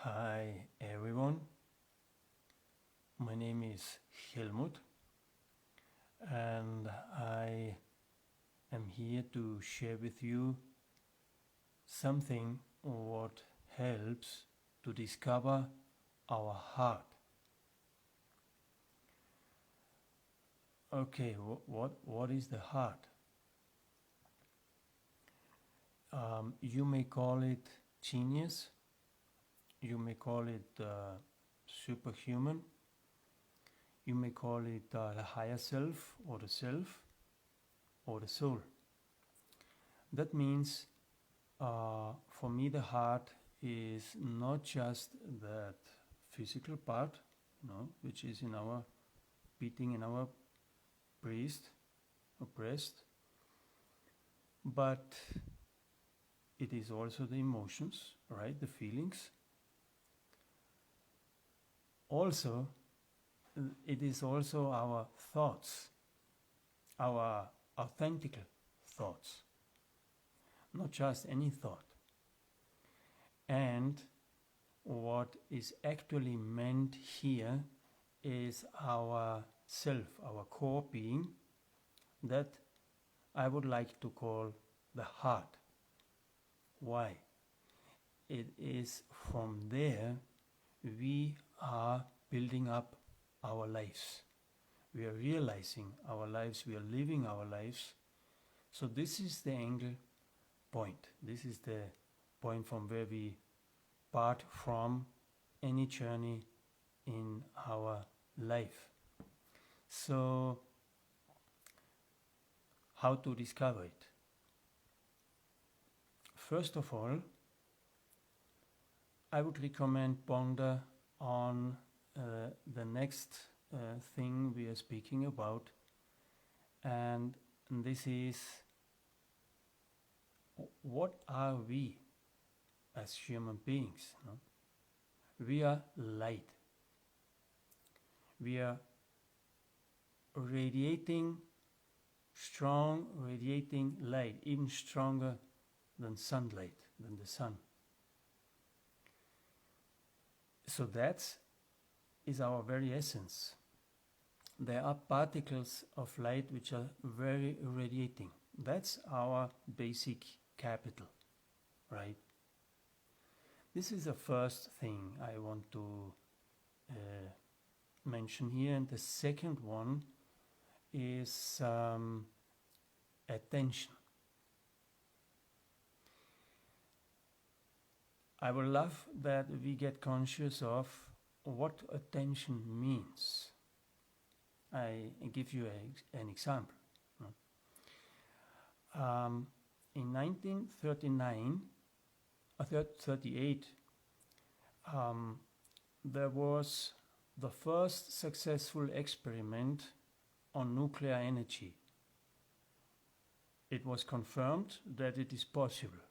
Hi everyone, my name is Helmut and I am here to share with you something what helps to discover our heart. Okay, what is the heart? You may call it genius, you may call it superhuman, you may call it the higher self or the soul. That means for me the heart is not just that physical part, which is in our beating in our breast, but it is also the emotions, right? The feelings. Also, it is also our thoughts, our authentic thoughts, not just any thought. And what is actually meant here is our self, our core being, that I would like to call the heart. Why? It is from there we are building up our lives. We are realizing our lives, we are living our lives. So this is the angle point. This is the point from where we part from any journey in our life. So how to discover it? First of all, I would recommend ponder on the next thing we are speaking about, and this is, what are we as human beings? No? We are light. We are strong radiating light, even stronger than sunlight, than the sun. So that is our very essence. There are particles of light which are very radiating. That's our basic capital, right? This is the first thing I want to mention here. And the second one is attention. I would love that we get conscious of what attention means. I give you an example. In 1939, 38, there was the first successful experiment on nuclear energy. It was confirmed that it is possible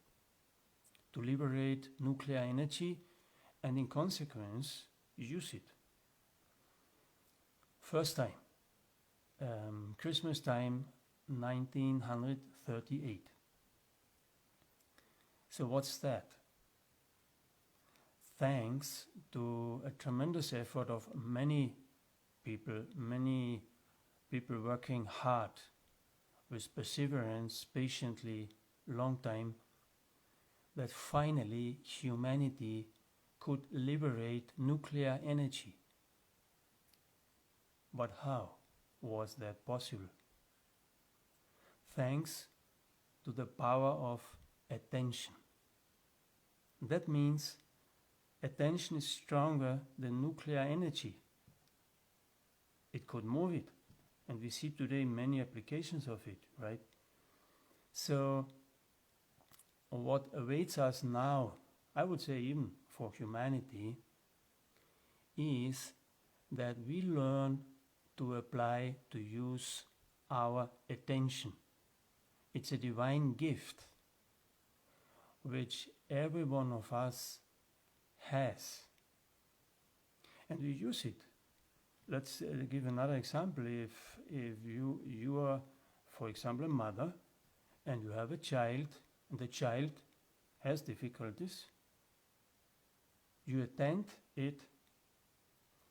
to liberate nuclear energy and in consequence use it. First time, Christmas time 1938. So what's that? Thanks to a tremendous effort of many people working hard with perseverance, patiently, long time, that finally humanity could liberate nuclear energy. But how was that possible? Thanks to the power of attention. That means attention is stronger than nuclear energy. It could move it, and we see today many applications of it, right? So what awaits us now, I would say even for humanity, is that we learn to apply, to use our attention. It's a divine gift which every one of us has, and we use it. Let's give another example. If you are, for example, a mother, and you have a child, and the child has difficulties, You attend it,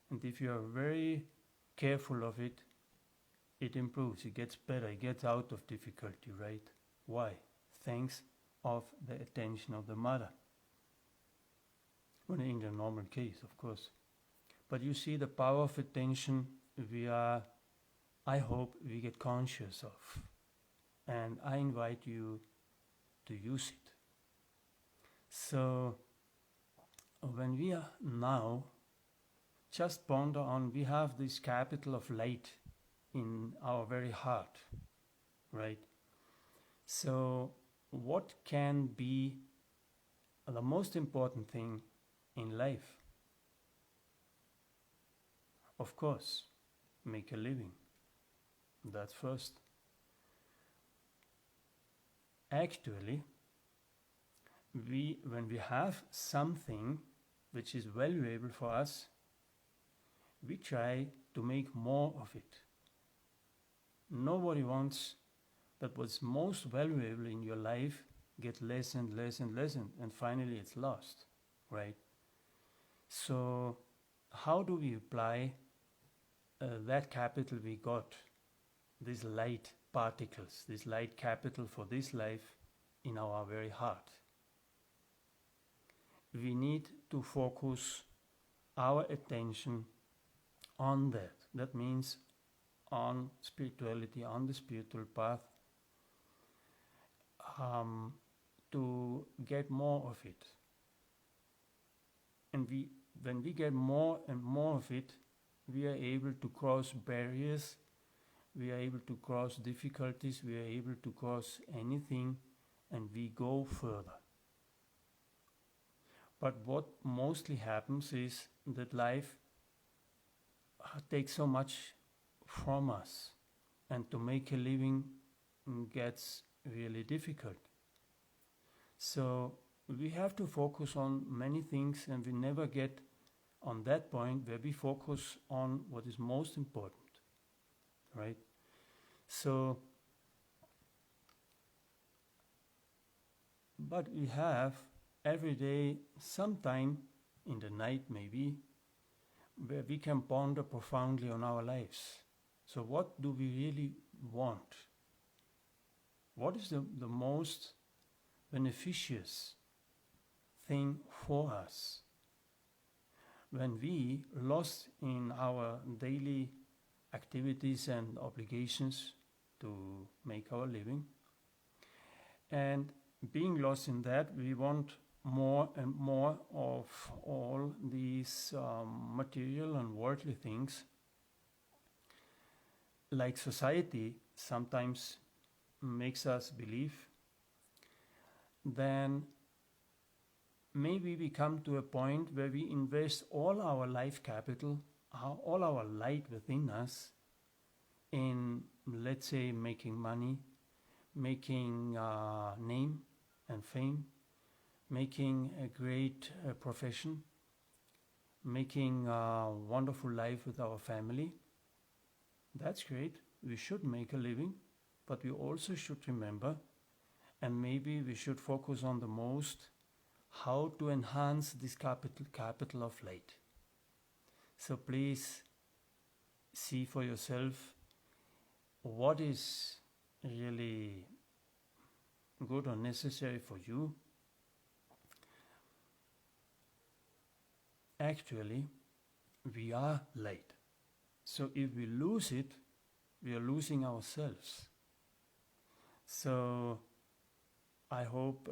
and if you are very careful of it, it improves, it gets better, it gets out of difficulty, right? Why? Thanks of the attention of the mother. Well, in the normal case, of course. But you see the power of attention I hope we get conscious of. And I invite you to use it. So, when we are now, just ponder on, we have this capital of light in our very heart, right? So, what can be the most important thing in life? Of course, make a living. That's first. Actually, when we have something which is valuable for us, we try to make more of it. Nobody wants that what's most valuable in your life get less and less and less, and finally it's lost, right? So how do we apply that capital we got, these light particles, this light capital for this life in our very heart? We need to focus our attention on that. That means on spirituality, on the spiritual path, to get more of it. And when we get more and more of it, we are able to cross barriers, we are able to cross difficulties, we are able to cross anything, and we go further. But what mostly happens is that life takes so much from us, and to make a living gets really difficult. So we have to focus on many things, and we never get on that point where we focus on what is most important, right? So, but we have every day some time in the night maybe where we can ponder profoundly on our lives. So what do we really want? What is the most beneficious thing for us? When we lost in our daily activities and obligations to make our living, and being lost in that, we want more and more of all these material and worldly things, like society sometimes makes us believe. Then maybe we come to a point where we invest all our life capital, all our light within us in, let's say, making money, making name and fame, making a great profession, making a wonderful life with our family. That's great. We should make a living, but we also should remember, and maybe we should focus on the most, how to enhance this capital of light. So please see for yourself what is really good or necessary for you. Actually, we are light. So if we lose it, we are losing ourselves. So I hope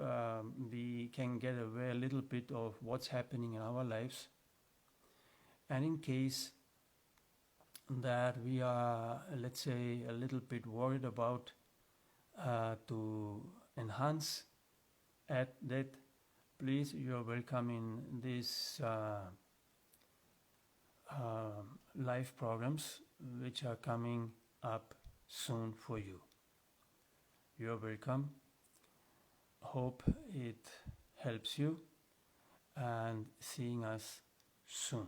we can get aware a little bit of what's happening in our lives. And in case that we are, let's say, a little bit worried about to enhance at that, please, you are welcome in these live programs which are coming up soon for you. You are welcome. Hope it helps you, and seeing us soon.